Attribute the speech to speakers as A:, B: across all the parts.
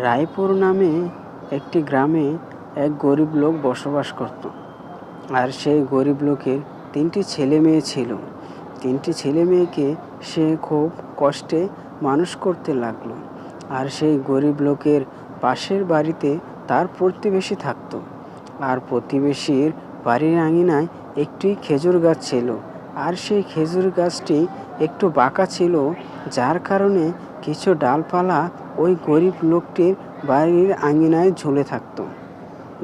A: রায়পুর নামে একটি গ্রামে এক গরিব লোক বসবাস করত। আর সেই গরিব লোকের 3টি ছেলে মেয়ে ছিল। 3টি ছেলে মেয়েকে সে খুব কষ্টে মানুষ করতে লাগলো। আর সেই গরিব লোকের পাশের বাড়িতে তার প্রতিবেশী থাকতো। আর প্রতিবেশীর বাড়ির আঙিনায় একটি খেজুর গাছ ছিল। আর সেই খেজুর গাছটি একটু বাঁকা ছিল, যার কারণে কিছু ডালপালা ওই গরিব লোকটির বাড়ির আঙিনায় ঝুলে থাকত।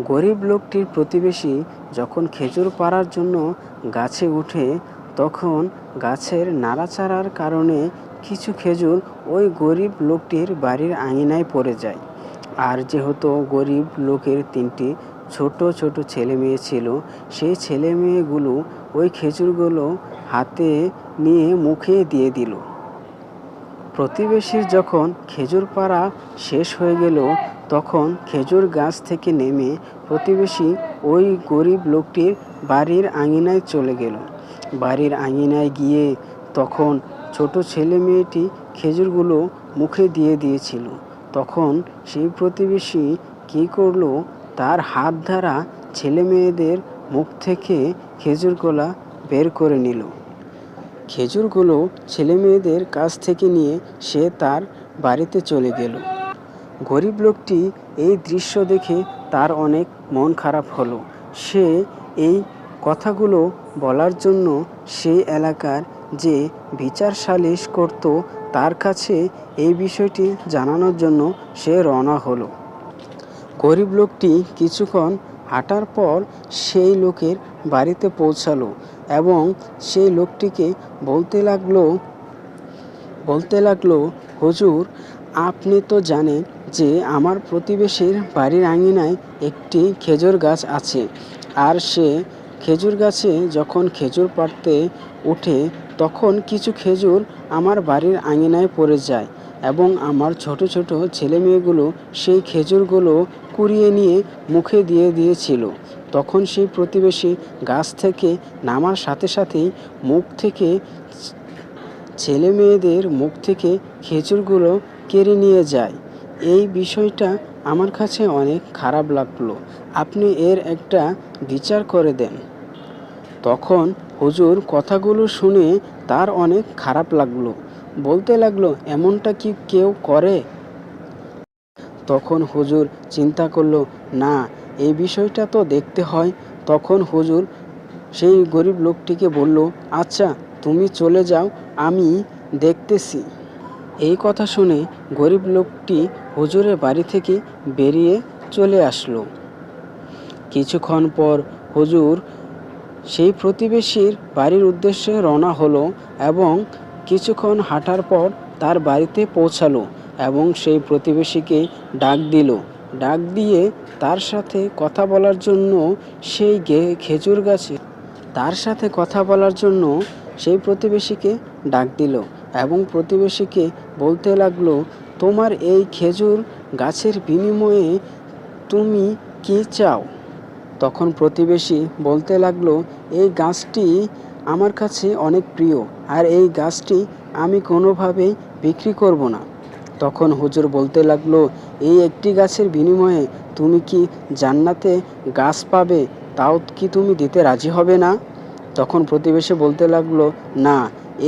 A: গরিব লোকটির প্রতিবেশী যখন খেজুর পাড়ার জন্য গাছে উঠে, তখন গাছের নাড়াচাড়ার কারণে কিছু খেজুর ওই গরিব লোকটির বাড়ির আঙিনায় পড়ে যায়। আর যেহেতু গরিব লোকের 3টি ছোট ছোট ছেলে মেয়ে ছিল, সেই ছেলে মেয়েগুলো ওই খেজুরগুলো হাতে নিয়ে মুখে দিয়ে দিল। প্রতিবেশীর যখন খেজুর পাড়া শেষ হয়ে গেল, তখন খেজুর গাছ থেকে নেমে প্রতিবেশী ওই গরিব লোকটির বাড়ির আঙিনায় চলে গেল। বাড়ির আঙিনায় গিয়ে তখন ছোট ছেলে মেয়েটি খেজুরগুলো মুখে দিয়ে দিয়েছিল। তখন সেই প্রতিবেশী কী করলো, তার হাত দ্বারা ছেলে মেয়েদের মুখ থেকে খেজুরগুলা বের করে নিল। খেজুরগুলো ছেলে মেয়েদের কাছ থেকে নিয়ে সে তার বাড়িতে চলে গেল। গরিব লোকটি এই দৃশ্য দেখে তার অনেক মন খারাপ হলো। সে এই কথাগুলো বলার জন্য সেই এলাকার যে বিচার সালিশ করত, তার কাছে এই বিষয়টি জানানোর জন্য সে রওনা হলো। গরিব লোকটি কিছুক্ষণ হাঁটার পর সেই লোকের বাড়িতে পৌঁছালো এবং সেই লোকটিকে বলতে লাগলো, হুজুর, আপনি তো জানেন যে আমার প্রতিবেশীর বাড়ির আঙিনায় একটি খেজুর গাছ আছে। আর সে খেজুর গাছে যখন খেজুর পাড়তে ওঠে, তখন কিছু খেজুর আমার বাড়ির আঙিনায় পড়ে যায় এবং আমার ছোট ছোট ছেলে মেয়েগুলো সেই খেজুরগুলো কুড়িয়ে নিয়ে মুখে দিয়ে দিয়েছিল। তখন সেই প্রতিবেশী গাছ থেকে নামার সাথে সাথেই ছেলে মেয়েদের মুখ থেকে খেজুরগুলো কেড়ে নিয়ে যায়। এই বিষয়টা আমার কাছে অনেক খারাপ লাগলো। আপনি এর একটা বিচার করে দেন। তখন হুজুর কথাগুলো শুনে তার অনেক খারাপ লাগলো। বলতে লাগলো, এমনটা কি কেউ করে? তখন হুজুর চিন্তা করলো, না, এই বিষয়টা তো দেখতে হয়। তখন হুজুর সেই গরিব লোকটিকে বলল, আচ্ছা, তুমি চলে যাও, আমি দেখতেছি। এই কথা শুনে গরিব লোকটি হুজুরের বাড়ি থেকে বেরিয়ে চলে আসলো। কিছুক্ষণ পর হুজুর সেই প্রতিবেশীর বাড়ির উদ্দেশ্যে রওনা হলো এবং কিছুক্ষণ হাঁটার পর তার বাড়িতে পৌঁছালো এবং সেই প্রতিবেশীকে ডাক দিয়ে তার সাথে কথা বলার জন্য সেই প্রতিবেশীকে ডাক দিল এবং প্রতিবেশীকে বলতে লাগলো, তোমার এই খেজুর গাছের বিনিময়ে তুমি কি চাও? তখন প্রতিবেশী বলতে লাগলো, এই গাছটি আমার কাছে অনেক প্রিয়, আর এই গাছটি আমি কোনোভাবেই বিক্রি করব না। তখন হুজুর বলতে লাগলো, এই একটি গাছের বিনিময়ে তুমি কি জান্নাতে গাছ পাবে, তাও কি তুমি দিতে রাজি হবে না? তখন প্রতিবেশী বলতে লাগলো, না,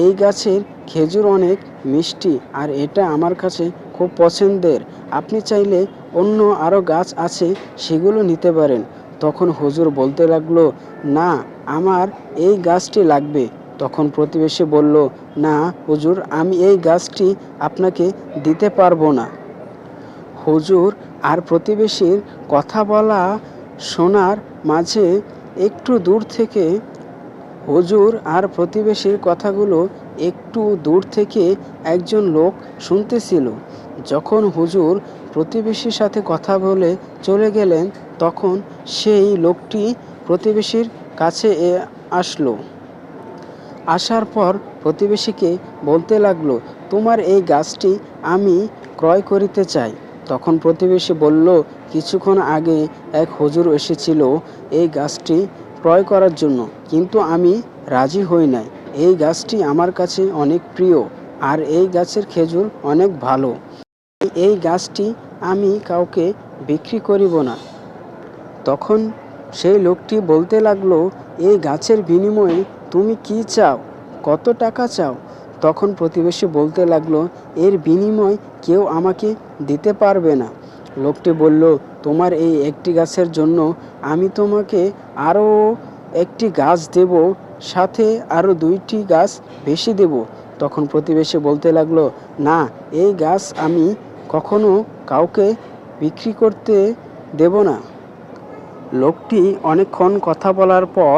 A: এই গাছের খেজুর অনেক মিষ্টি আর এটা আমার কাছে খুব পছন্দের। আপনি চাইলে অন্য আরও গাছ আছে, সেগুলো নিতে পারেন। তখন হুজুর বলতে লাগলো, না, আমার এই গাছটি লাগবে। তখন প্রতিবেশী বলল, না হুজুর, আমি এই গাছটি আপনাকে দিতে পারবো না। হুজুর আর প্রতিবেশীর কথা বলা শোনার মাঝে একটু দূর থেকে একজন লোক শুনতেছিল। যখন হুজুর প্রতিবেশীর সাথে কথা বলে চলে গেলেন, তখন সেই লোকটি প্রতিবেশীর কাছে আসলো। আসার পর প্রতিবেশীকে বলতে লাগলো, তোমার এই গাছটি আমি ক্রয় করিতে চাই। তখন প্রতিবেশী বলল, কিছুক্ষণ আগে এক হুজুর এসেছিল এই গাছটি ক্রয় করার জন্য, কিন্তু আমি রাজি হই নাই। এই গাছটি আমার কাছে অনেক প্রিয় আর এই গাছের খেজুর অনেক ভালো। এই গাছটি আমি কাউকে বিক্রি করিব না। তখন সেই লোকটি বলতে লাগলো, এই গাছের বিনিময়ে তুমি কি চাও, কত টাকা চাও? তখন প্রতিবেশী বলতে লাগলো, এর বিনিময় কেউ আমাকে দিতে পারবে না। লোকটি বলল, তোমার এই একটি গাছের জন্য আমি তোমাকে আরও একটি গাছ দেব, সাথে আরও 2টি গাছ বেশি দেব। তখন প্রতিবেশী বলতে লাগলো, না, এই গাছ আমি কখনো কাউকে বিক্রি করতে দেব না। লোকটি অনেকক্ষণ কথা বলার পর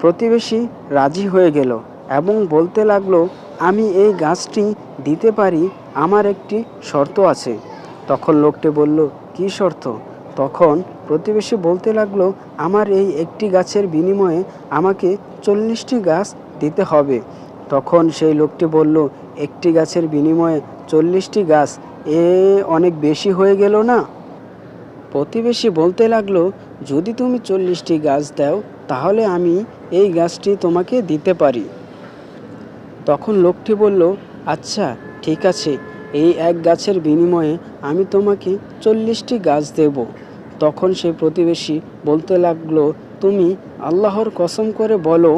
A: প্রতিবেশী রাজি হয়ে গেল এবং বলতে লাগলো, আমি এই গাছটি দিতে পারি, আমার একটি শর্ত আছে। তখন লোকটি বলল, কি শর্ত? তখন প্রতিবেশী বলতে লাগলো, আমার এই একটি গাছের বিনিময়ে আমাকে 40টি গাছ দিতে হবে। তখন সেই লোকটি বলল, একটি গাছের বিনিময়ে 40টি গাছ, এ অনেক বেশি হয়ে গেল না? প্রতিবেশী বলতে লাগলো, যদি তুমি 40টি গাছ দাও তাহলে আমি এই গাছটি তোমাকে দিতে পারি। তখন লোকটি বলল, আচ্ছা ঠিক আছে, এই এক গাছের বিনিময়ে আমি তোমাকে 40টি গাছ দেব। তখন সেই প্রতিবেশী বলতে লাগলো, তুমি আল্লাহর কসম করে বলো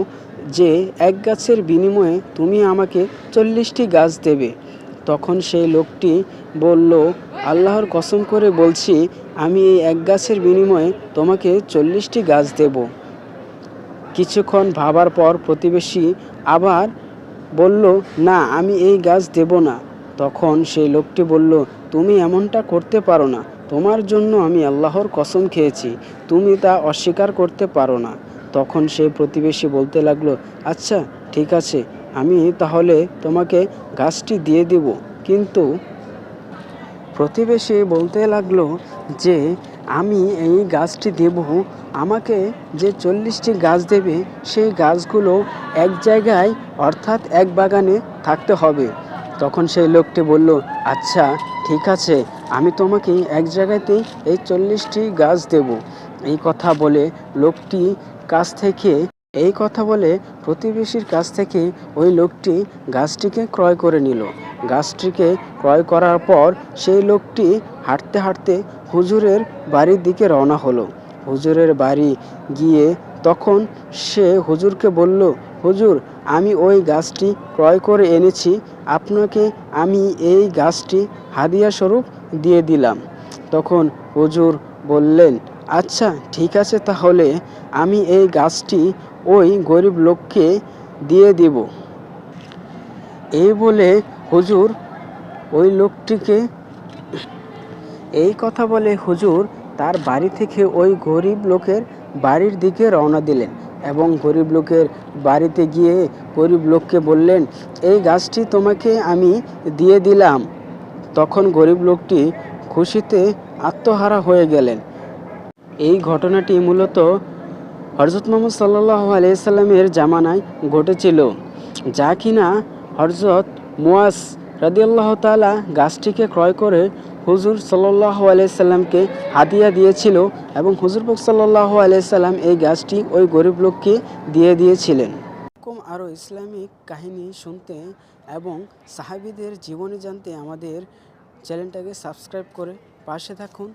A: যে এক গাছের বিনিময়ে তুমি আমাকে 40টি গাছ দেবে। তখন সেই লোকটি বলল, আল্লাহর কসম করে বলছি, আমি এই এক গাছের বিনিময়ে তোমাকে 40টি গাছ দেব। কিছুক্ষণ ভাবার পর প্রতিবেশী আবার বলল, না, আমি এই গাছ দেব না। তখন সেই লোকটি বলল, তুমি এমনটা করতে পারো না, তোমার জন্য আমি আল্লাহর কসম খেয়েছি, তুমি তা অস্বীকার করতে পারো না। তখন সেই প্রতিবেশী বলতে লাগলো, আচ্ছা ঠিক আছে, আমি তাহলে তোমাকে গাছটি দিয়ে দেব। কিন্তু প্রতিবেশী বলতে লাগলো যে আমি এই গাছটি দেব, আমাকে যে 40টি গাছ দেবে সেই গাছগুলো এক জায়গায় অর্থাৎ এক বাগানে থাকতে হবে। তখন সেই লোকটি বলল, আচ্ছা ঠিক আছে, আমি তোমাকে এক জায়গাতেই এই 40টি গাছ দেব। এই কথা বলে প্রতিবেশীর কাছ থেকে ওই লোকটি গাছটিকে ক্রয় করে নিল। গাছটিকে ক্রয় করার পর সেই লোকটি হাঁটতে হাঁটতে হুজুরের বাড়ির দিকে রওনা হলো। হুজুরের বাড়ি গিয়ে তখন সে হুজুরকে বলল, হুজুর, আমি ওই গাছটি ক্রয় করে এনেছি, আপনাকে আমি এই গাছটি হাদিয়া স্বরূপ দিয়ে দিলাম। তখন হুজুর বললেন, আচ্ছা ঠিক আছে, তাহলে আমি এই গাছটি ওই গরিব লোককে দিয়ে দিব। এই বলে হুজুর ওই লোকটিকে এই কথা বলে হুজুর তার বাড়ি থেকে ওই গরিব লোকের বাড়ির দিকে রওনা দিলেন এবং গরিব লোকের বাড়িতে গিয়ে গরিব লোককে বললেন, এই গাছটি তোমাকে আমি দিয়ে দিলাম। তখন গরিব লোকটি খুশিতে আত্মহারা হয়ে গেলেন। এই ঘটনাটি মূলত হযরত মুহাম্মদ সাল্লাল্লাহু আলাইহি সাল্লামের জামানায় ঘটেছিল, যা কিনা হযরত মুয়াজ রাদিয়াল্লাহু তাআলা গাছটিকে ক্রয় করে হুজুর সাল্লাল্লাহু আলাইহি সাল্লামকে হাদিয়া দিয়েছিল এবং হুজুর পাক সাল্লাল্লাহু আলাইহি সাল্লাম এই গাছটি ওই গরিব লোককে দিয়ে দিয়েছিলেন। এরকম আরও ইসলামিক কাহিনী শুনতে এবং সাহাবীদের জীবনী জানতে আমাদের চ্যানেলটাকে সাবস্ক্রাইব করে পাশে থাকুন।